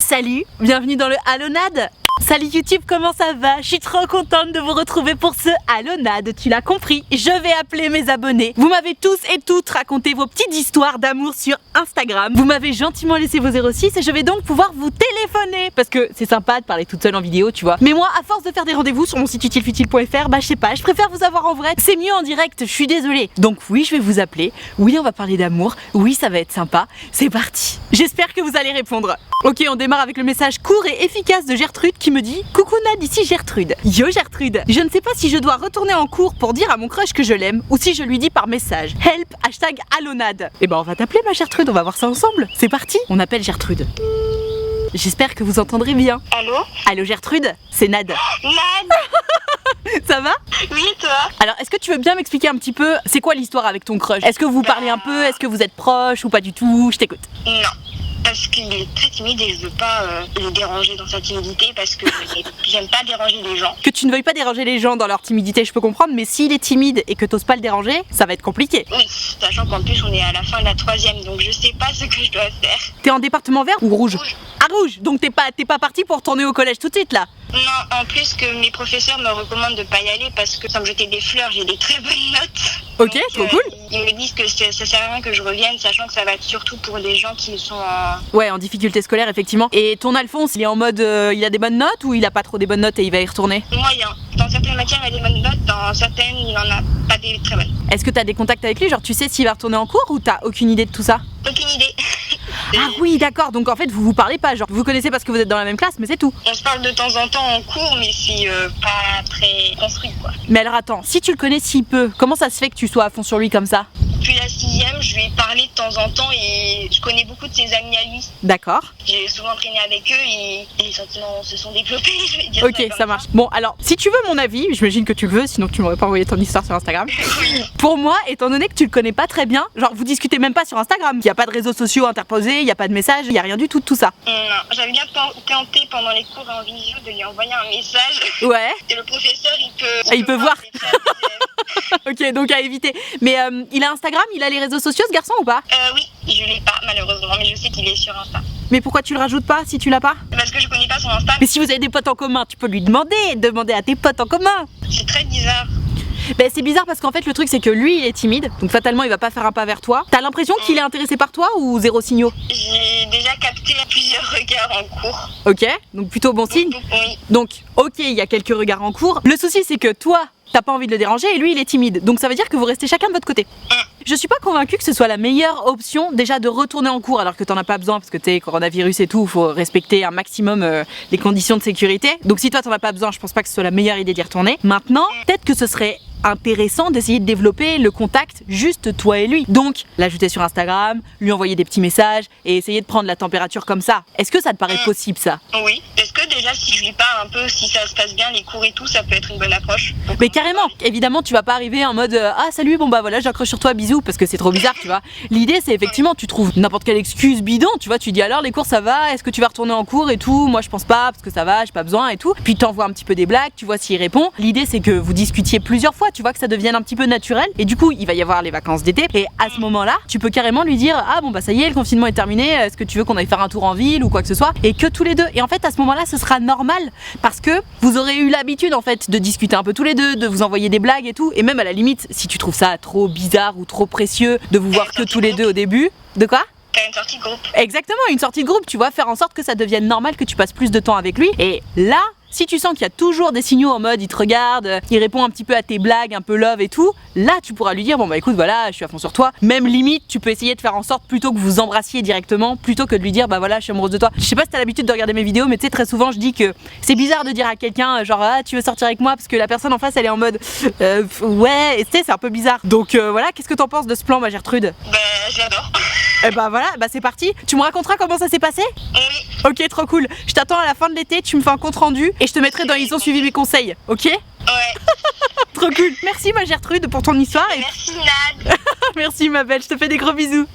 Salut, bienvenue dans le Hallonade. Salut YouTube, comment ça va? Je suis trop contente de vous retrouver pour ce Hallonade, tu l'as compris, je vais appeler mes abonnés. Vous m'avez tous et toutes raconté vos petites histoires d'amour sur Instagram. Vous m'avez gentiment laissé vos 06 et je vais donc pouvoir vous téléphoner. Parce que c'est sympa de parler toute seule en vidéo, tu vois. Mais moi, à force de faire des rendez-vous sur mon site utilefutile.fr, bah je sais pas, je préfère vous avoir en vrai. C'est mieux en direct, je suis désolée. Donc oui, je vais vous appeler. Oui, on va parler d'amour. Oui, ça va être sympa. C'est parti. J'espère que vous allez répondre. Ok, on démarre avec le message court et efficace de Gertrude qui me dit: coucou Nad, ici Gertrude. Yo Gertrude, je ne sais pas si je dois retourner en cours pour dire à mon crush que je l'aime ou si je lui dis par message help #Hallonade. Et ben on va t'appeler ma Gertrude, on va voir ça ensemble. C'est parti, on appelle Gertrude. J'espère que vous entendrez bien. Allô? Allô Gertrude, c'est Nad. Nad! Ça va? Oui, et toi? Alors est-ce que tu veux bien m'expliquer un petit peu c'est quoi l'histoire avec ton crush? Est-ce que vous parlez un peu? Est-ce que vous êtes proches ou pas du tout? Je t'écoute. Non, parce qu'il est très timide et je veux pas le déranger dans sa timidité parce que j'aime pas déranger les gens. Que tu ne veuilles pas déranger les gens dans leur timidité, je peux comprendre, mais s'il est timide et que t'oses pas le déranger, ça va être compliqué. Oui, sachant qu'en plus on est à la fin de la 3e, donc je sais pas ce que je dois faire. T'es en département vert ou rouge? Rouge. Ah rouge, donc t'es pas parti pour retourner au collège tout de suite là? Non, en plus que mes professeurs me recommandent de pas y aller parce que sans me jeter des fleurs, j'ai des très bonnes notes. Ok, Donc, trop cool. Ils me disent que ça sert à rien que je revienne, sachant que ça va être surtout pour des gens qui sont en... Ouais, en difficulté scolaire effectivement. Et ton Alphonse, il est en mode il a des bonnes notes ou il a pas trop des bonnes notes et il va y retourner? moyen. Dans certaines matières, il a des bonnes notes, dans certaines, il en a pas des très bonnes. Est-ce que t'as des contacts avec lui? Genre tu sais s'il va retourner en cours ou t'as aucune idée de tout ça? Aucune idée. Ah oui, d'accord, donc en fait vous vous parlez pas, genre vous vous connaissez parce que vous êtes dans la même classe, mais c'est tout. On se parle de temps en temps en cours, mais c'est pas très construit, quoi. Mais alors attends, si tu le connais si peu, comment ça se fait que tu sois à fond sur lui comme ça? Depuis la 6e, je lui ai parlé de temps en temps et je connais beaucoup de ses amis à lui. D'accord. J'ai souvent traîné avec eux et les sentiments se sont développés, je vais dire. Ok, ça marche. Bon, alors, si tu veux mon avis, j'imagine que tu le veux, sinon tu m'aurais pas envoyé ton histoire sur Instagram. Oui. Pour moi, étant donné que tu le connais pas très bien, genre vous discutez même pas sur Instagram, il y a pas de réseaux sociaux interposés, il y a pas de messages, il y a rien du tout de tout ça. Non, j'avais bien tenté pendant les cours en visio de lui envoyer un message. Ouais. Et le professeur, Il peut voir. les chats. Ok, donc à éviter. Mais il a Instagram, il a les réseaux sociaux ce garçon ou pas? Oui, je l'ai pas malheureusement, mais je sais qu'il est sur Insta. Mais pourquoi tu le rajoutes pas si tu l'as pas? Parce que je connais pas son Insta. Mais si vous avez des potes en commun, tu peux lui demander à tes potes en commun. C'est très bizarre. Ben c'est bizarre parce qu'en fait le truc c'est que lui il est timide, donc fatalement il va pas faire un pas vers toi. T'as l'impression qu'il est intéressé par toi ou zéro signaux? J'ai déjà capté plusieurs regards en cours. Ok, donc plutôt bon signe. Oui. Donc ok, il y a quelques regards en cours. Le souci c'est que toi t'as pas envie de le déranger et lui il est timide, donc ça veut dire que vous restez chacun de votre côté. Je suis pas convaincue que ce soit la meilleure option déjà de retourner en cours alors que t'en as pas besoin parce que t'es coronavirus et tout, faut respecter un maximum les conditions de sécurité. Donc si toi t'en as pas besoin, je pense pas que ce soit la meilleure idée d'y retourner. Maintenant, peut-être que ce serait intéressant d'essayer de développer le contact juste toi et lui. Donc l'ajouter sur Instagram, lui envoyer des petits messages et essayer de prendre la température comme ça. Est-ce que ça te paraît possible ça? Oui. Est-ce que déjà si je lui parle un peu, si ça se passe bien les cours et tout, ça peut être une bonne approche? Mais carrément, évidemment tu vas pas arriver en mode ah salut, bon bah voilà j'accroche sur toi, bisous, parce que c'est trop bizarre tu vois. L'idée c'est effectivement tu trouves n'importe quelle excuse bidon, tu vois, tu dis alors les cours ça va, est-ce que tu vas retourner en cours et tout, moi je pense pas parce que ça va, j'ai pas besoin et tout. Puis t'envoies un petit peu des blagues, tu vois s'il répond. L'idée c'est que vous discutiez plusieurs fois, tu vois que ça devienne un petit peu naturel et du coup il va y avoir les vacances d'été et à ce moment là tu peux carrément lui dire ah bon bah ça y est le confinement est terminé, est-ce que tu veux qu'on aille faire un tour en ville ou quoi que ce soit, et que tous les deux, et en fait à ce moment là ce sera normal parce que vous aurez eu l'habitude en fait de discuter un peu tous les deux, de vous envoyer des blagues et tout, et même à la limite si tu trouves ça trop bizarre ou trop précieux de vous voir que tous les deux au début. De quoi? Une sortie de groupe. Exactement, une sortie de groupe, tu vois, faire en sorte que ça devienne normal, que tu passes plus de temps avec lui. Et là, si tu sens qu'il y a toujours des signaux en mode il te regarde, il répond un petit peu à tes blagues, un peu love et tout, là tu pourras lui dire bon bah écoute voilà je suis à fond sur toi. Même limite tu peux essayer de faire en sorte plutôt que vous embrassiez directement, plutôt que de lui dire bah voilà je suis amoureuse de toi. Je sais pas si t'as l'habitude de regarder mes vidéos, mais tu sais très souvent je dis que c'est bizarre de dire à quelqu'un genre ah tu veux sortir avec moi, parce que la personne en face elle est en mode ouais, et tu sais c'est un peu bizarre. Donc voilà, qu'est-ce que t'en penses de ce plan ma Gertrude? Bah je l'adore. Et bah voilà, bah c'est parti. Tu me raconteras comment ça s'est passé? Oui. Ok, trop cool. Je t'attends à la fin de l'été, tu me fais un compte rendu et je te mettrai dans Ils ont suivi mes conseils, ok? Ouais. Trop cool. Merci ma Gertrude pour ton histoire et Merci Nad. merci ma belle, je te fais des gros bisous.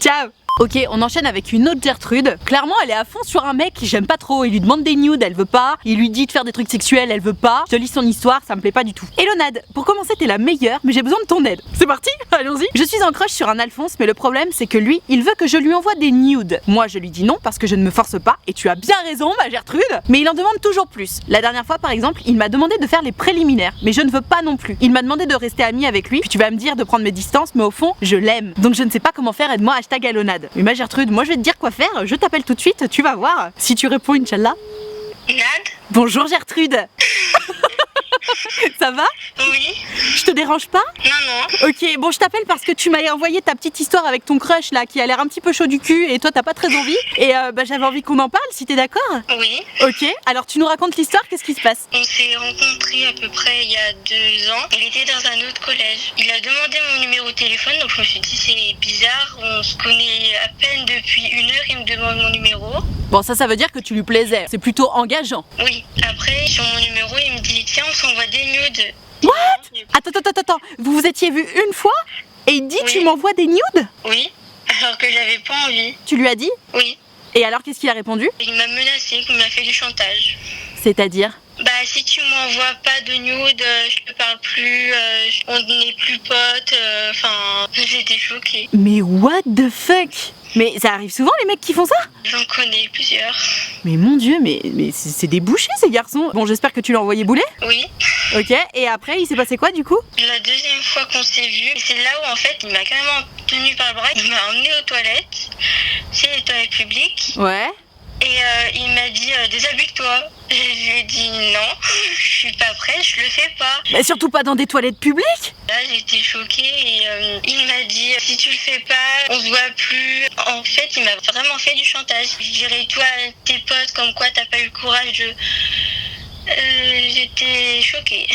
Ciao. Ok, on enchaîne avec une autre Gertrude. Clairement, elle est à fond sur un mec qui j'aime pas trop. Il lui demande des nudes, elle veut pas. Il lui dit de faire des trucs sexuels, elle veut pas. Je te lis son histoire, ça me plaît pas du tout. Hello Nad, pour commencer, t'es la meilleure, mais j'ai besoin de ton aide. C'est parti, allons-y. Je suis en crush sur un Alphonse, mais le problème, c'est que lui, il veut que je lui envoie des nudes. Moi, je lui dis non parce que je ne me force pas. Et tu as bien raison, ma Gertrude. Mais il en demande toujours plus. La dernière fois, par exemple, il m'a demandé de faire les préliminaires, mais je ne veux pas non plus. Il m'a demandé de rester ami avec lui. Puis tu vas me dire de prendre mes distances, mais au fond, je l'aime. Donc je ne sais pas comment faire. Aide-moi. #Alonad. Mais ma Gertrude, moi je vais te dire quoi faire, je t'appelle tout de suite, tu vas voir. Si tu réponds, Inch'Allah. Nad? Bonjour Gertrude. Ça va? Oui. Je te dérange pas? Non. Ok, bon je t'appelle parce que tu m'as envoyé ta petite histoire avec ton crush là qui a l'air un petit peu chaud du cul et toi t'as pas très envie. Et j'avais envie qu'on en parle si t'es d'accord. Oui. Ok, alors tu nous racontes l'histoire, qu'est-ce qui se passe? On s'est rencontrés à peu près il y a 2 ans. Il était dans un autre collège. Il a demandé mon numéro de téléphone, donc je me suis dit c'est bizarre. On se connaît à peine depuis 1 heure, il me demande mon numéro. Bon ça veut dire que tu lui plaisais, c'est plutôt engageant. Oui. Après, sur mon numéro, il me dit tiens, on s'envoie des nudes. What? Attends, vous vous étiez vus une fois? Et il dit Oui. tu m'envoies des nudes? Oui. Alors que j'avais pas envie. Tu lui as dit? Oui. Et alors qu'est-ce qu'il a répondu? Il m'a menacé, il m'a fait du chantage. C'est-à-dire? Bah si tu m'envoies pas de nudes, je te parle plus, on n'est plus potes, enfin j'étais choquée. Mais what the fuck? Mais ça arrive souvent les mecs qui font ça? J'en connais plusieurs. Mais mon dieu, mais c'est des bouchers ces garçons. Bon j'espère que tu l'as envoyé bouler. Oui. Ok, et après il s'est passé quoi du coup? La deuxième fois qu'on s'est vu, c'est là où en fait il m'a carrément tenu par le bras, il m'a emmené aux toilettes, c'est les toilettes publiques. Ouais. Et il m'a dit déshabille-toi. Je lui ai dit non, je suis pas prête, je le fais pas. Mais surtout pas dans des toilettes publiques. Là j'étais choquée et il m'a dit si tu le fais pas, on se voit plus. En fait il m'a vraiment fait du chantage. Je dirais toi à tes potes comme quoi t'as pas eu le courage de... J'étais choquée.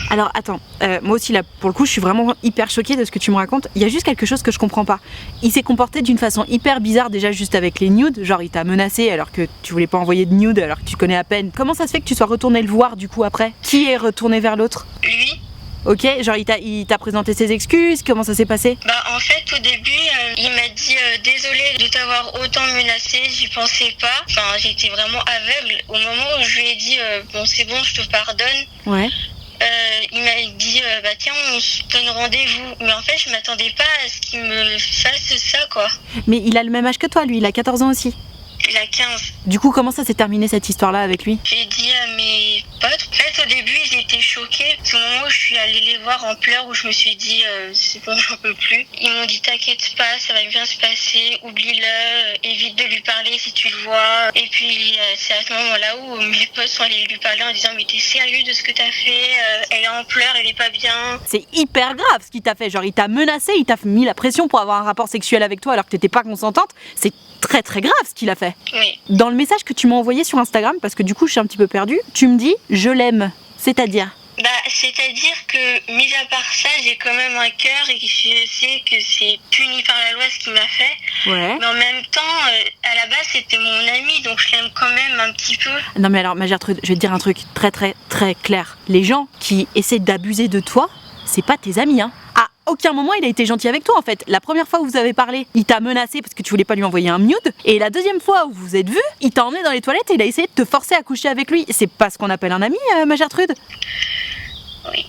Alors attends, moi aussi là pour le coup je suis vraiment hyper choquée de ce que tu me racontes. Il y a juste quelque chose que je comprends pas. Il s'est comporté d'une façon hyper bizarre déjà juste avec les nudes. Genre il t'a menacé alors que tu voulais pas envoyer de nudes alors que tu connais à peine. Comment ça se fait que tu sois retourné le voir du coup après? Qui est retourné vers l'autre? Lui. Ok, genre il t'a présenté ses excuses, comment ça s'est passé? Bah en fait au début il m'a dit désolé de t'avoir autant menacé, j'y pensais pas. Enfin j'étais vraiment aveugle. Au moment où je lui ai dit bon c'est bon je te pardonne, Ouais. il m'a dit bah tiens on se donne rendez-vous. Mais en fait je m'attendais pas à ce qu'il me fasse ça quoi. Mais il a le même âge que toi lui, il a 14 ans aussi. Il a 15. Du coup comment ça s'est terminé cette histoire là avec lui? J'ai dit à mes potes, en fait au début ils étaient choqués. C'est au moment où je suis allée les voir en pleurs où je me suis dit c'est bon j'en peux plus. Ils m'ont dit t'inquiète pas, ça va bien se passer, oublie-le, évite de lui parler si tu le vois. Et puis c'est à ce moment-là où mes potes sont allés lui parler en disant mais t'es sérieux de ce que t'as fait, elle est en pleurs, elle est pas bien. C'est hyper grave ce qu'il t'a fait, genre il t'a menacé, il t'a mis la pression pour avoir un rapport sexuel avec toi alors que t'étais pas consentante. C'est très très grave ce qu'il a fait. Oui. Dans le message que tu m'as envoyé sur Instagram, parce que du coup je suis un petit peu perdue, tu me dis je l'aime, c'est-à-dire? Bah, c'est-à-dire que, mis à part ça, j'ai quand même un cœur et je sais que c'est puni par la loi ce qu'il m'a fait. Ouais. Mais en même temps, à la base, c'était mon ami, donc je l'aime quand même un petit peu. Non mais alors ma Gertrude, je vais te dire un truc très très très clair. Les gens qui essaient d'abuser de toi, c'est pas tes amis hein. À aucun moment il a été gentil avec toi en fait. La première fois où vous avez parlé, il t'a menacé parce que tu voulais pas lui envoyer un nude. Et la deuxième fois où vous vous êtes vus, il t'a emmené dans les toilettes et il a essayé de te forcer à coucher avec lui. C'est pas ce qu'on appelle un ami, ma Gertrude. Oui.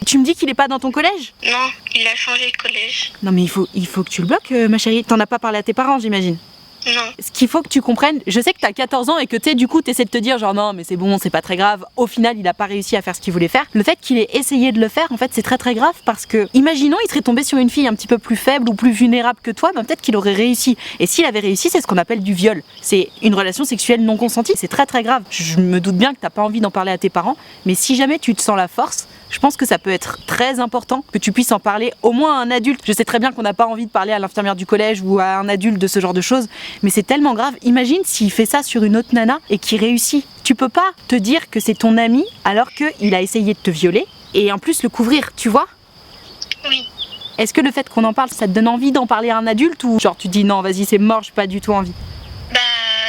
Tu me dis qu'il est pas dans ton collège? Non, il a changé de collège. Non mais il faut que tu le bloques ma chérie. T'en as pas parlé à tes parents j'imagine. Non. Ce qu'il faut que tu comprennes, je sais que t'as 14 ans et que du coup t'essaies de te dire genre non mais c'est bon, c'est pas très grave. Au final il a pas réussi à faire ce qu'il voulait faire. Le fait qu'il ait essayé de le faire en fait c'est très très grave parce que imaginons il serait tombé sur une fille un petit peu plus faible ou plus vulnérable que toi, ben peut-être qu'il aurait réussi. Et s'il avait réussi c'est ce qu'on appelle du viol. C'est une relation sexuelle non consentie, c'est très très grave. Je me doute bien que t'as pas envie d'en parler à tes parents, mais si jamais tu te sens la force, je pense que ça peut être très important que tu puisses en parler au moins à un adulte. Je sais très bien qu'on n'a pas envie de parler à l'infirmière du collège ou à un adulte de ce genre de choses, mais c'est tellement grave. Imagine s'il fait ça sur une autre nana et qu'il réussit. Tu peux pas te dire que c'est ton ami alors qu'il a essayé de te violer et en plus le couvrir, tu vois? Oui. Est-ce que le fait qu'on en parle, ça te donne envie d'en parler à un adulte ou genre tu dis non vas-y c'est mort, j'ai pas du tout envie? Bah,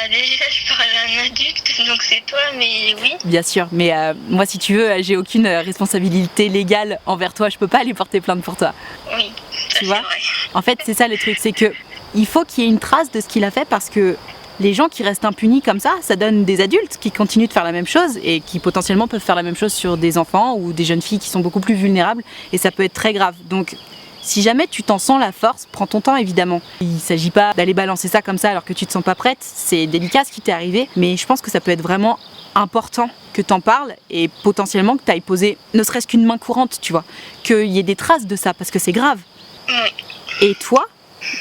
déjà, je parle à un adulte, donc c'est toi, mais oui. Bien sûr, mais moi si tu veux, j'ai aucune responsabilité légale envers toi, je peux pas aller porter plainte pour toi. Oui, ça Tu c'est vois vrai. En fait, c'est ça le truc, c'est que il faut qu'il y ait une trace de ce qu'il a fait parce que les gens qui restent impunis comme ça donne des adultes qui continuent de faire la même chose et qui potentiellement peuvent faire la même chose sur des enfants ou des jeunes filles qui sont beaucoup plus vulnérables et ça peut être très grave. Donc si jamais tu t'en sens la force, prends ton temps évidemment. Il ne s'agit pas d'aller balancer ça comme ça alors que tu te sens pas prête, c'est délicat ce qui t'est arrivé, mais je pense que ça peut être vraiment important que t'en parles et potentiellement que t'ailles poser ne serait-ce qu'une main courante, tu vois, qu'il y ait des traces de ça parce que c'est grave. Et toi,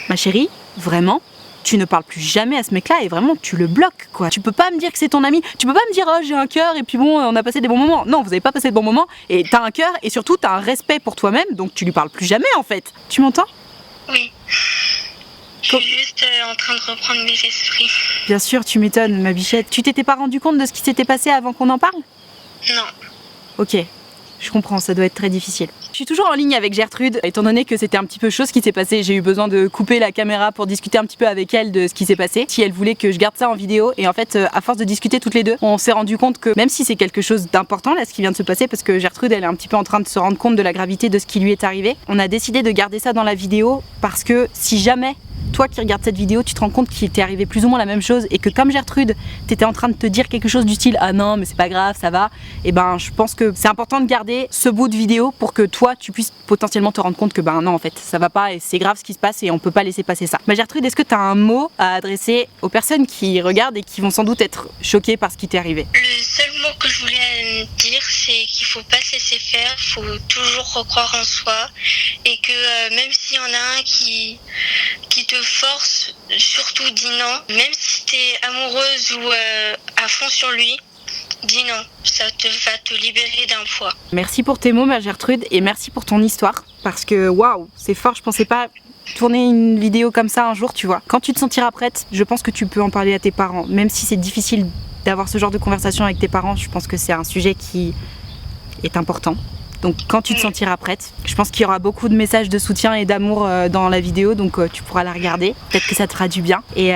ma chérie, vraiment, tu ne parles plus jamais à ce mec-là et vraiment tu le bloques quoi. Tu peux pas me dire que c'est ton ami, tu peux pas me dire oh j'ai un cœur et puis bon on a passé des bons moments. Non, vous avez pas passé de bons moments et t'as un cœur et surtout t'as un respect pour toi-même donc tu lui parles plus jamais en fait. Tu m'entends? Oui. Je suis juste en train de reprendre mes esprits. Bien sûr, tu m'étonnes ma bichette. Tu t'étais pas rendu compte de ce qui s'était passé avant qu'on en parle? Non. Ok. Je comprends, ça doit être très difficile. Je suis toujours en ligne avec Gertrude, étant donné que c'était un petit peu chaud ce qui s'est passé. J'ai eu besoin de couper la caméra pour discuter un petit peu avec elle de ce qui s'est passé. Si elle voulait que je garde ça en vidéo, et en fait, à force de discuter toutes les deux, on s'est rendu compte que même si c'est quelque chose d'important là, ce qui vient de se passer, parce que Gertrude, elle est un petit peu en train de se rendre compte de la gravité de ce qui lui est arrivé, on a décidé de garder ça dans la vidéo parce que si jamais toi qui regardes cette vidéo, tu te rends compte qu'il t'est arrivé plus ou moins la même chose et que comme Gertrude, t'étais en train de te dire quelque chose du style ah non mais c'est pas grave, ça va, et ben je pense que c'est important de garder ce bout de vidéo pour que toi tu puisses potentiellement te rendre compte que ben non en fait ça va pas et c'est grave ce qui se passe et on peut pas laisser passer ça. Gertrude, est-ce que t'as un mot à adresser aux personnes qui regardent et qui vont sans doute être choquées par ce qui t'est arrivé? Le seul mot que je voulais dire c'est qu'il faut pas se laisser faire, faut toujours recroire en soi et que même s'il y en a un qui te force, surtout dis non. Même si t'es amoureuse ou à fond sur lui, dis non. Ça va te libérer d'un poids. Merci pour tes mots ma Gertrude et merci pour ton histoire parce que waouh, c'est fort, je pensais pas tourner une vidéo comme ça un jour, tu vois. Quand tu te sentiras prête, je pense que tu peux en parler à tes parents, même si c'est difficile d'avoir ce genre de conversation avec tes parents, je pense que c'est un sujet qui est important. Donc quand tu te sentiras prête, je pense qu'il y aura beaucoup de messages de soutien et d'amour dans la vidéo, donc tu pourras la regarder. Peut-être que ça te fera du bien. Et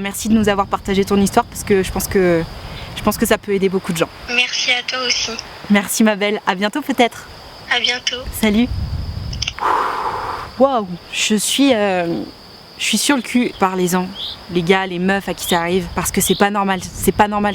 merci de nous avoir partagé ton histoire parce que je pense que ça peut aider beaucoup de gens. Merci à toi aussi. Merci ma belle, à bientôt peut-être. À bientôt. Salut. Waouh, je suis sur le cul. Parlez-en, les gars, les meufs à qui ça arrive, parce que c'est pas normal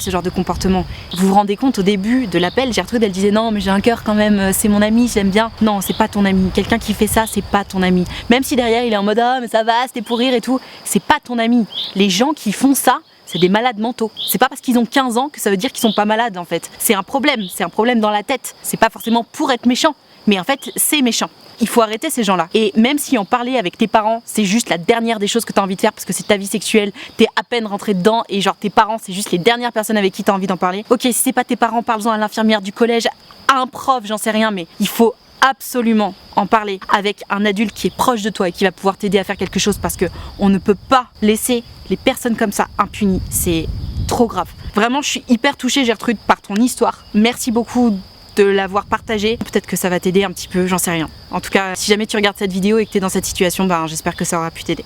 ce genre de comportement. Vous vous rendez compte au début de l'appel, Gertrude elle disait non mais j'ai un cœur quand même, c'est mon ami, je l'aime bien. Non, c'est pas ton ami, quelqu'un qui fait ça c'est pas ton ami. Même si derrière il est en mode ah mais ça va, c'était pour rire et tout, c'est pas ton ami. Les gens qui font ça, c'est des malades mentaux. C'est pas parce qu'ils ont 15 ans que ça veut dire qu'ils sont pas malades en fait. C'est un problème dans la tête. C'est pas forcément pour être méchant, mais en fait c'est méchant. Il faut arrêter ces gens-là. Et même si en parler avec tes parents, c'est juste la dernière des choses que tu as envie de faire parce que c'est ta vie sexuelle, t'es à peine rentré dedans et genre tes parents, c'est juste les dernières personnes avec qui tu as envie d'en parler. Ok, si c'est pas tes parents, parle-en à l'infirmière du collège, à un prof, j'en sais rien, mais il faut absolument en parler avec un adulte qui est proche de toi et qui va pouvoir t'aider à faire quelque chose parce que on ne peut pas laisser les personnes comme ça impunies. C'est trop grave. Vraiment, je suis hyper touchée, Gertrude, par ton histoire. Merci beaucoup de l'avoir partagé. Peut-être que ça va t'aider un petit peu, j'en sais rien. En tout cas, si jamais tu regardes cette vidéo et que t'es dans cette situation, j'espère que ça aura pu t'aider.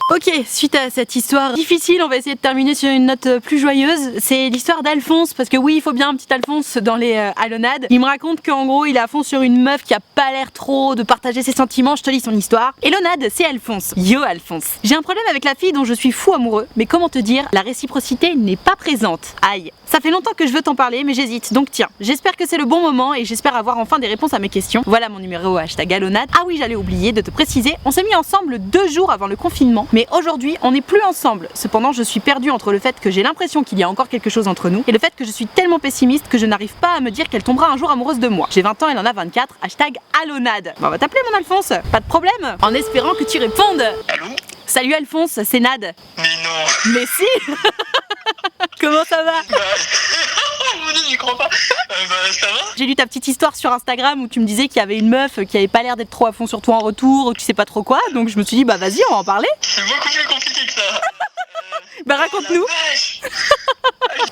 Ok, suite à cette histoire difficile, on va essayer de terminer sur une note plus joyeuse. C'est l'histoire d'Alphonse, parce que oui, il faut bien un petit Alphonse dans les Alonades. Il me raconte qu'en gros, il est à fond sur une meuf qui a pas l'air trop de partager ses sentiments. Je te lis son histoire. Elonade, c'est Alphonse. Yo Alphonse. J'ai un problème avec la fille dont je suis fou amoureux, mais comment te dire, la réciprocité n'est pas présente. Aïe. Ça fait longtemps que je veux t'en parler, mais j'hésite. Donc tiens, j'espère que c'est le bon moment et j'espère avoir enfin des réponses à mes questions. Voilà mon numéro #Alonade. Ah oui, j'allais oublier de te préciser, on s'est mis ensemble 2 jours avant le confinement, mais aujourd'hui, on n'est plus ensemble. Cependant, je suis perdue entre le fait que j'ai l'impression qu'il y a encore quelque chose entre nous et le fait que je suis tellement pessimiste que je n'arrive pas à me dire qu'elle tombera un jour amoureuse de moi. J'ai 20 ans, elle en a 24. #Alonade. On va t'appeler mon Alphonse. Pas de problème. En espérant que tu répondes. Allô? Salut Alphonse, c'est Nad. Mais non. Mais si. Comment ça va? Mon Dieu, j'y crois pas. Ça va? J'ai lu ta petite histoire sur Instagram où tu me disais qu'il y avait une meuf qui avait pas l'air d'être trop à fond sur toi en retour, tu sais pas trop quoi, donc je me suis dit vas-y, on va en parler. C'est beaucoup plus compliqué que ça. Raconte-nous.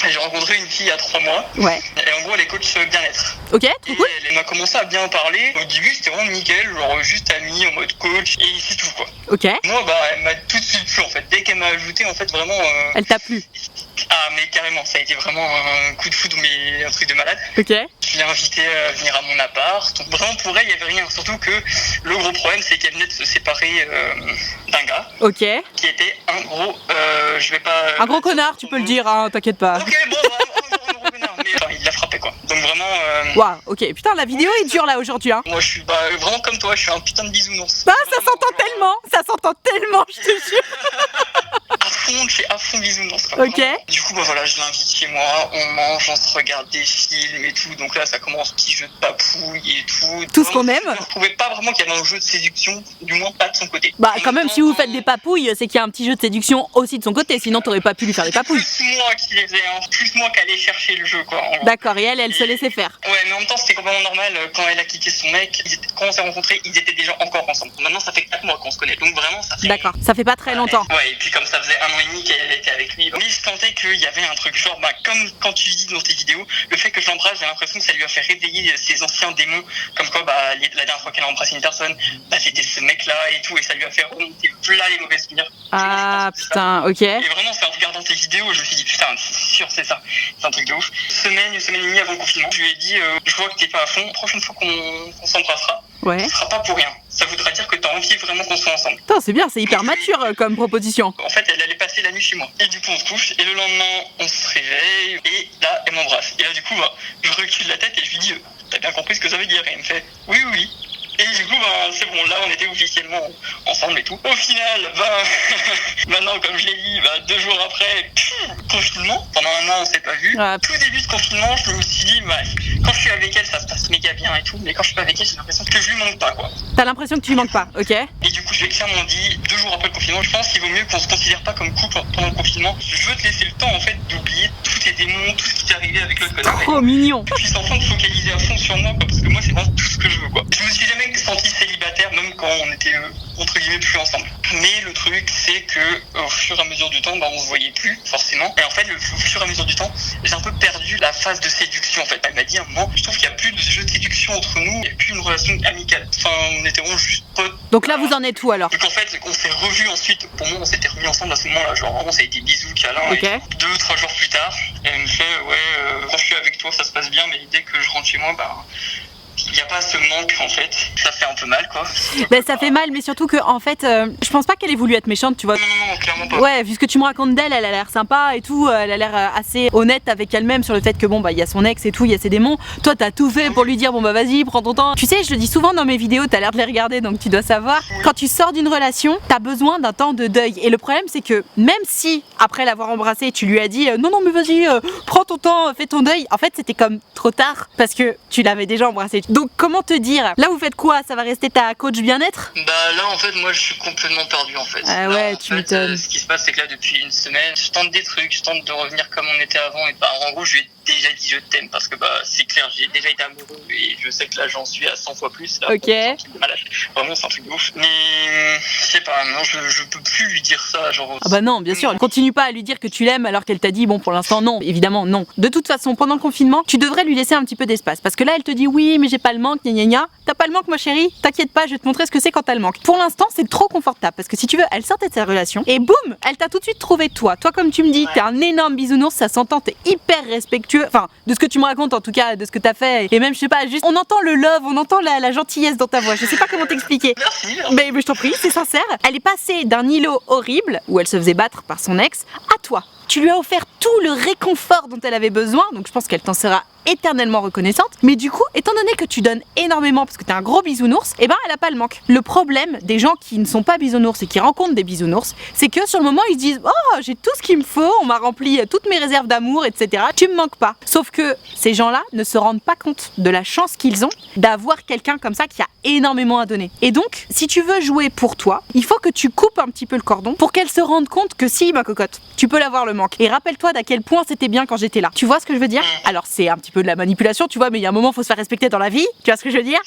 J'ai rencontré une fille il y a 3 mois. Ouais. Et en gros, elle est coach bien-être. Ok, trop cool. Elle m'a commencé à bien en parler. Au début, c'était vraiment nickel, genre juste amie, en mode coach, et c'est tout quoi. Ok. Moi, elle m'a tout de suite plu en fait. Dès qu'elle qu'elle m'a ajouté, en fait, vraiment... Elle t'a plu? Ah, mais carrément, ça a été vraiment un coup de foudre, mais un truc de malade. Ok. Je l'ai invitée à venir à mon appart. Donc vraiment, pour elle, il n'y avait rien. Surtout que le gros problème, c'est qu'elle venait de se séparer d'un gars. Ok. Qui était un gros... je vais pas... Un gros connard, tu peux le dire, hein, t'inquiète pas. Ok, bon, un gros connard, mais enfin, il l'a frappé, quoi. Donc vraiment... Waouh, ok. Putain, la vidéo est dure là aujourd'hui, hein. Moi, je suis vraiment comme toi, je suis un putain de bisounours. Bah, ça s'entend tellement, je te jure. Je suis à fond bisounours. Quoi. Ok. Du coup, bah voilà, je l'invite chez moi, on mange, on se regarde des films et tout. Donc là, ça commence petit jeu de papouille et tout. Tout ce qu'on aime. Je ne trouvais pas vraiment qu'il y avait un jeu de séduction, du moins pas de son côté. Bah, quand même, si vous faites des papouilles, c'est qu'il y a un petit jeu de séduction aussi de son côté, sinon t'aurais pas pu lui faire des papouilles. Plus moi qui les faisais, hein. Plus moi qui allais chercher le jeu, quoi. D'accord, et elle se laissait faire. Ouais, mais en même temps, c'était complètement normal. Quand elle a quitté son mec, quand on s'est rencontrés, ils étaient déjà encore ensemble. Maintenant, ça fait 4 mois qu'on se connaît, donc vraiment, ça fait... D'accord, ça fait pas très longtemps. Ouais, et puis comme ça faisait 1 an et demi qu'elle était avec lui, il se sentait qu'il y avait un truc genre, comme quand tu dis dans tes vidéos, le fait que je l'embrasse, j'ai l'impression que ça lui a fait réveiller ses anciens démons, comme quoi la dernière fois qu'elle a embrassé une personne, c'était ce mec-là et tout, et ça lui a fait remonter plein les mauvais souvenirs. Ah putain, ok. Et vraiment, c'est en regardant tes vidéos, je me suis dit, putain, c'est sûr, c'est ça, c'est un truc de ouf. Une semaine et demie avant le confinement, je lui ai dit, je vois que t'es pas à fond, prochaine fois qu'on s'embrassera, ouais. Ce sera pas pour rien. Ça voudra dire que t'as envie vraiment qu'on soit ensemble. Putain, c'est bien, c'est hyper mature comme proposition. En fait, elle allait passer la nuit chez moi. Et du coup, on se couche, et le lendemain, on se réveille, et là, elle m'embrasse. Et là, du coup, je recule la tête et je lui dis, t'as bien compris ce que ça veut dire? Et elle me fait, oui, oui. Et du coup, c'est bon, là, on était officiellement ensemble et tout. Au final, maintenant, comme je l'ai dit, 2 jours après, confinement. Pendant 1 an, on s'est pas vu. Ah. Tout début de confinement, je me suis dit, quand je suis avec elle, ça se passe méga bien et tout. Mais quand je suis pas avec elle, j'ai l'impression que je lui manque pas, quoi. T'as l'impression que tu lui manques pas, ok. Et du coup, je lui ai clairement dit, 2 jours après le confinement, je pense qu'il vaut mieux qu'on se considère pas comme couple pendant le confinement. Je veux te laisser le temps, en fait, d'oublier tous tes démons, tout ce qui t'est arrivé avec l'autre connard. Trop mignon. Que tu puisses enfin te focaliser à fond sur moi, quoi, parce que moi, c'est vraiment tout ce que je veux, quoi. Je me suis jamais senti célibataire, même quand on était, entre guillemets, plus ensemble. Mais le truc, c'est que, au fur et à mesure du temps, on se voyait plus, forcément. Et en fait, au fur et à mesure du temps, j'ai un peu perdu la phase de séduction, en fait. Elle m'a dit, à un moment, je trouve qu'il y a plus de jeu de séduction entre nous, il n'y a plus une relation amicale. Enfin, on était vraiment juste potes. Donc là, vous en êtes où alors? Donc en fait, on s'est revus ensuite. Pour moi, on s'était remis ensemble à ce moment-là. Genre, vraiment, ça a été bisous, câlins. Ok. 2-3 jours plus tard, elle me fait, quand je suis avec toi, ça se passe bien, mais dès que je rentre chez moi, il n'y a pas ce manque, en fait. Ça fait un peu mal, quoi. Ça fait mal, mais surtout que, en fait, je pense pas qu'elle ait voulu être méchante, tu vois. Non, clairement pas. Ouais, vu ce que tu me racontes d'elle, elle a l'air sympa et tout, elle a l'air assez honnête avec elle-même sur le fait que il y a son ex et tout, il y a ses démons. Toi, t'as tout fait pour lui dire, vas-y, prends ton temps. Tu sais, je le dis souvent dans mes vidéos, t'as l'air de les regarder, donc tu dois savoir. Quand tu sors d'une relation, t'as besoin d'un temps de deuil. Et le problème, c'est que même si, après l'avoir embrassé, tu lui as dit, non, mais vas-y, prends ton temps, fais ton deuil, en fait, c'était comme trop tard, parce que tu l'avais déjà embrassé. Donc, comment te dire? Là, vous faites quoi? Ça va rester ta coach bien-être? Là, en fait, moi, je suis complètement perdu, en fait. Ah ouais, tu m'étonnes. Ce qui se passe, c'est que là, depuis 1 semaine, je tente des trucs, je tente de revenir comme on était avant. Et en gros, je lui ai déjà dit je t'aime parce que c'est clair, j'ai déjà été amoureux et je sais que là, j'en suis à 100 fois plus. Là, ok. Vraiment, c'est un truc de ouf. Mais je sais pas, non, je peux plus lui dire ça. Genre, non, bien sûr. Continue pas à lui dire que tu l'aimes alors qu'elle t'a dit, pour l'instant, non. Évidemment, non. De toute façon, pendant le confinement, tu devrais lui laisser un petit peu d'espace. Parce que là, elle te dit, oui, mais j'ai pas le manque, gna gna gna. T'as pas le manque, ma chérie? T'inquiète pas, je vais te montrer ce que c'est quand t'as le manque. Pour l'instant, c'est trop confortable. Parce que si tu veux, elle sortait de sa relation et boum, elle t'a tout de suite trouvé toi. Toi, comme tu me dis, t'es un énorme bisounours, ça s'entend, t'es hyper respectueux. Enfin, de ce que tu me racontes en tout cas, de ce que t'as fait. Et même, je sais pas, juste, on entend le love, on entend la gentillesse dans ta voix. Je sais pas comment t'expliquer. Merci. Mais je t'en prie, c'est sincère. Elle est passée d'un îlot horrible, où elle se faisait battre par son ex, à toi. Tu lui as offert tout le réconfort dont elle avait besoin, donc je pense qu'elle t'en sera éternellement reconnaissante. Mais du coup, étant donné que tu donnes énormément parce que t'es un gros bisounours, elle a pas le manque. Le problème des gens qui ne sont pas bisounours et qui rencontrent des bisounours, c'est que sur le moment, ils se disent « Oh, j'ai tout ce qu'il me faut, on m'a rempli toutes mes réserves d'amour, etc. Tu me manques pas. » Sauf que ces gens-là ne se rendent pas compte de la chance qu'ils ont d'avoir quelqu'un comme ça qui a énormément à donner. Et donc, si tu veux jouer pour toi, il faut que tu coupes un petit peu le cordon pour qu'elle se rende compte que si, ma cocotte, tu peux l'avoir le manque. Et rappelle-toi d'à quel point c'était bien quand j'étais là. Tu vois ce que je veux dire? Alors, c'est un petit peu de la manipulation, tu vois, mais il y a un moment, faut se faire respecter dans la vie. Tu vois ce que je veux dire?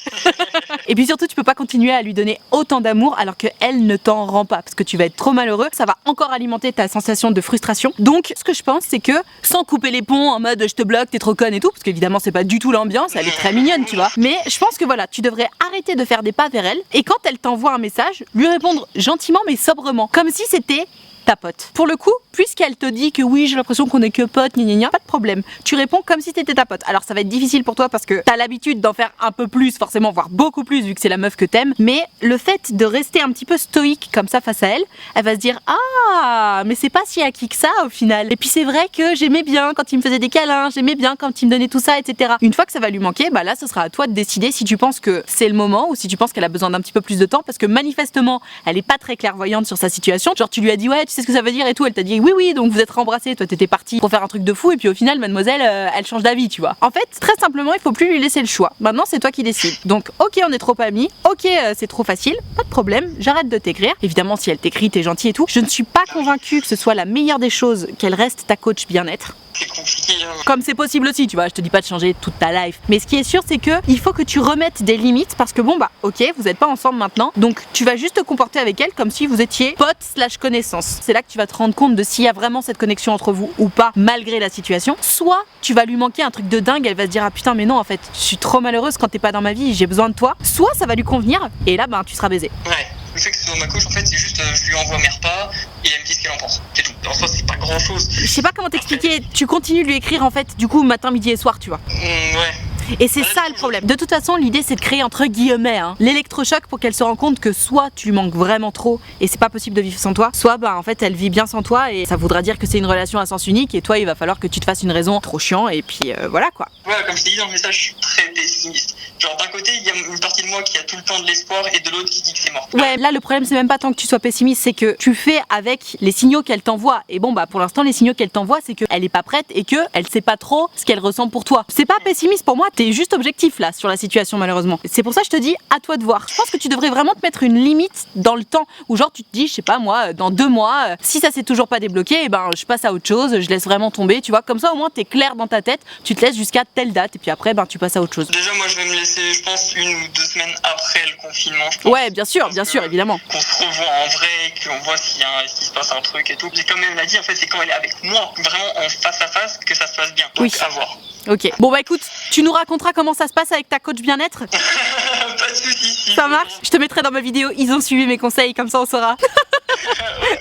Et puis surtout, tu peux pas continuer à lui donner autant d'amour alors qu'elle ne t'en rend pas, parce que tu vas être trop malheureux. Ça va encore alimenter ta sensation de frustration. Donc, ce que je pense, c'est que sans couper les ponts en mode je te bloque, t'es trop conne et tout, parce qu'évidemment, c'est pas du tout l'ambiance, elle est très mignonne, tu vois. Mais je pense que voilà, tu devrais arrêter de faire des pas vers elle et quand elle t'envoie un message, lui répondre gentiment mais sobrement, comme si c'était ta pote. Pour le coup, puisqu'elle te dit que oui, j'ai l'impression qu'on est que potes, gna gna gna, pas de problème. Tu réponds comme si t'étais ta pote. Alors ça va être difficile pour toi parce que t'as l'habitude d'en faire un peu plus, forcément, voire beaucoup plus vu que c'est la meuf que t'aimes. Mais le fait de rester un petit peu stoïque comme ça face à elle, elle va se dire ah, mais c'est pas si acquis que ça au final. Et puis c'est vrai que j'aimais bien quand il me faisait des câlins, j'aimais bien quand il me donnait tout ça, etc. Une fois que ça va lui manquer, bah là, ce sera à toi de décider si tu penses que c'est le moment ou si tu penses qu'elle a besoin d'un petit peu plus de temps parce que manifestement, elle est pas très clairvoyante sur sa situation. Genre tu lui as dit ouais, tu sais ce que ça veut dire et tout, elle t'a dit oui, donc vous êtes rembrassés, toi t'étais parti pour faire un truc de fou et puis au final, mademoiselle, elle change d'avis, tu vois. En fait, très simplement, il faut plus lui laisser le choix. Maintenant, c'est toi qui décides. Donc, ok, on est trop amis, ok, c'est trop facile, pas de problème, j'arrête de t'écrire. Évidemment, si elle t'écrit, t'es gentil et tout. Je ne suis pas convaincue que ce soit la meilleure des choses qu'elle reste ta coach bien-être. C'est compliqué. Comme c'est possible aussi, tu vois, je te dis pas de changer toute ta life. Mais ce qui est sûr, c'est que il faut que tu remettes des limites parce que bon bah, ok, vous êtes pas ensemble maintenant, donc tu vas juste te comporter avec elle comme si vous étiez pote/connaissance. C'est là que tu vas te rendre compte de s'il y a vraiment cette connexion entre vous ou pas, malgré la situation. Soit tu vas lui manquer un truc de dingue, elle va se dire ah putain mais non en fait, je suis trop malheureuse quand t'es pas dans ma vie, j'ai besoin de toi. Soit ça va lui convenir et là ben tu seras baisé. Ouais. Le fait que c'est dans ma couche, en fait, c'est juste je lui envoie mes repas et elle me dit ce qu'elle en pense. C'est tout. En soi, c'est pas grand chose. Je sais pas comment t'expliquer, tu continues de lui écrire en fait, du coup matin, midi et soir, tu vois. Ouais. Et c'est ça le problème. De toute façon, l'idée c'est de créer entre guillemets l'électrochoc pour qu'elle se rende compte que soit tu lui manques vraiment trop et c'est pas possible de vivre sans toi, soit bah en fait elle vit bien sans toi et ça voudra dire que c'est une relation à sens unique et toi il va falloir que tu te fasses une raison trop chiant et puis voilà quoi. Ouais, comme je t'ai dit dans le message, je suis très pessimiste. Genre d'un côté il y a une partie de moi qui a tout le temps de l'espoir et de l'autre qui dit que c'est mort. Ouais, là le problème c'est même pas tant que tu sois pessimiste, c'est que tu fais avec les signaux qu'elle t'envoie et bon bah pour l'instant les signaux qu'elle t'envoie c'est qu'elle est pas prête et que elle sait pas trop ce qu'elle ressent pour toi. C'est pas pessimiste pour moi, t'es juste objectif là sur la situation malheureusement. C'est pour ça que je te dis à toi de voir. Je pense que tu devrais vraiment te mettre une limite dans le temps où genre tu te dis je sais pas moi dans 2 mois si ça s'est toujours pas débloqué et ben je passe à autre chose, je laisse vraiment tomber, tu vois, comme ça au moins t'es clair dans ta tête, tu te laisses jusqu'à telle date et puis après ben tu passes à autre chose. Déjà moi je vais me laisser je pense 1 ou 2 semaines après le confinement je pense. Ouais bien sûr évidemment. Qu'on se revoit en vrai, qu'on voit s'il se passe un truc et tout. Et comme elle l'a dit en fait c'est quand elle est avec moi vraiment en face à face que ça se passe bien. Donc oui. À voir. Ok. Bon bah écoute, tu nous raconteras comment ça se passe avec ta coach bien-être. Pas de soucis. Ça marche. Je te mettrai dans ma vidéo, ils ont suivi mes conseils, comme ça on saura.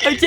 Ok.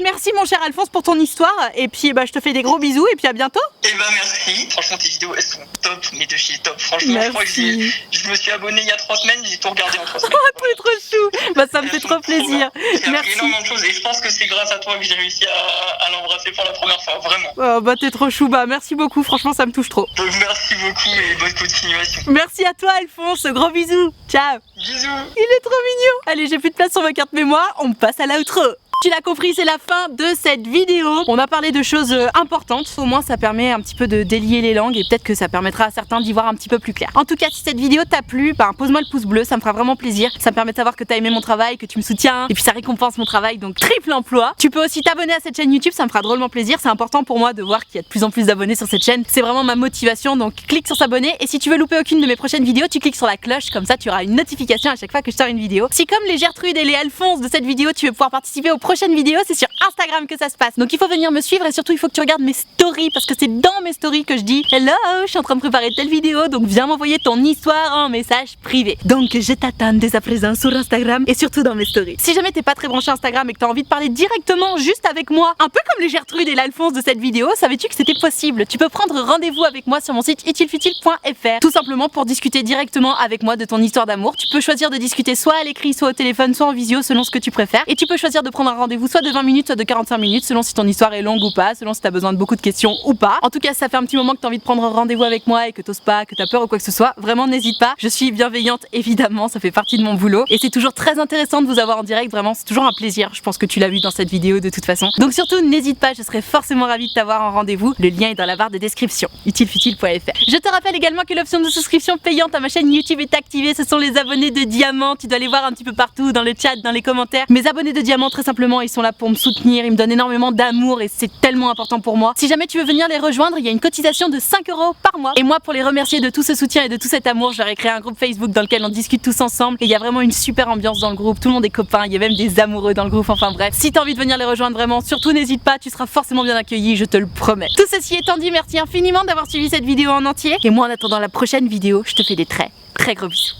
Merci mon cher Alphonse pour ton histoire et puis bah je te fais des gros bisous et puis à bientôt. Et bah merci. Franchement tes vidéos elles sont top, mais de chez top. Franchement merci. Je crois que je me suis abonné il y a 3 semaines, j'ai tout regardé en 3 semaines. Oh t'es trop chou. Bah ça me fait trop plaisir. J'ai Merci. énormément de choses et je pense que c'est grâce à toi que j'ai réussi à l'embrasser pour la première fois, vraiment. Oh bah t'es trop chou, bah merci beaucoup, franchement ça me touche trop. Donc merci beaucoup et bonne continuation. Merci à toi Alphonse, gros bisous. Ciao. Bisous. Il est trop mignon. Allez, j'ai plus de place sur ma carte mémoire, on passe à l'outro. Tu l'as compris, c'est la fin de cette vidéo. On a parlé de choses importantes. Au moins, ça permet un petit peu de délier les langues et peut-être que ça permettra à certains d'y voir un petit peu plus clair. En tout cas, si cette vidéo t'a plu, pose-moi le pouce bleu, ça me fera vraiment plaisir. Ça me permet de savoir que t'as aimé mon travail, que tu me soutiens et puis ça récompense mon travail, donc triple emploi. Tu peux aussi t'abonner à cette chaîne YouTube, ça me fera drôlement plaisir. C'est important pour moi de voir qu'il y a de plus en plus d'abonnés sur cette chaîne. C'est vraiment ma motivation, donc clique sur s'abonner. Et si tu veux louper aucune de mes prochaines vidéos, tu cliques sur la cloche, comme ça tu auras une notification à chaque fois que je sors une vidéo. Si comme les Gertrude et les Alphonse de cette vidéo, tu veux pouvoir participer aux prochaines vidéos, c'est sur Instagram que ça se passe. Donc il faut venir me suivre et surtout il faut que tu regardes mes stories parce que c'est dans mes stories que je dis hello, je suis en train de préparer telle vidéo, donc viens m'envoyer ton histoire en message privé. Donc je t'attends dès à présent sur Instagram et surtout dans mes stories. Si jamais t'es pas très branché Instagram et que t'as envie de parler directement juste avec moi, un peu comme les Gertrude et l'Alphonse de cette vidéo, savais-tu que c'était possible? Tu peux prendre rendez-vous avec moi sur mon site utilefutile.fr tout simplement pour discuter directement avec moi de ton histoire d'amour. Tu peux choisir de discuter soit à l'écrit, soit au téléphone, soit en visio selon ce que tu préfères et tu peux choisir de prendre un rendez-vous soit de 20 minutes soit de 45 minutes selon si ton histoire est longue ou pas, selon si t'as besoin de beaucoup de questions ou pas. En tout cas, ça fait un petit moment que t'as envie de prendre rendez-vous avec moi et que t'oses pas, que t'as peur ou quoi que ce soit, vraiment n'hésite pas. Je suis bienveillante évidemment, ça fait partie de mon boulot et c'est toujours très intéressant de vous avoir en direct, vraiment c'est toujours un plaisir. Je pense que tu l'as vu dans cette vidéo de toute façon. Donc surtout n'hésite pas, je serai forcément ravie de t'avoir en rendez-vous. Le lien est dans la barre de description, utilefutile.fr. Je te rappelle également que l'option de souscription payante à ma chaîne YouTube est activée, ce sont les abonnés de diamant. Tu dois les voir un petit peu partout dans le chat, dans les commentaires. Mes abonnés de diamant très simplement, ils sont là pour me soutenir, ils me donnent énormément d'amour et c'est tellement important pour moi. Si jamais tu veux venir les rejoindre, il y a une cotisation de 5 € par mois. Et moi, pour les remercier de tout ce soutien et de tout cet amour, je leur ai créé un groupe Facebook dans lequel on discute tous ensemble. Et il y a vraiment une super ambiance dans le groupe, tout le monde est copain, il y a même des amoureux dans le groupe, enfin bref. Si t'as envie de venir les rejoindre vraiment, surtout n'hésite pas, tu seras forcément bien accueilli, je te le promets. Tout ceci étant dit, merci infiniment d'avoir suivi cette vidéo en entier. Et moi, en attendant la prochaine vidéo, je te fais des très gros bisous.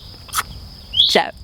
Ciao.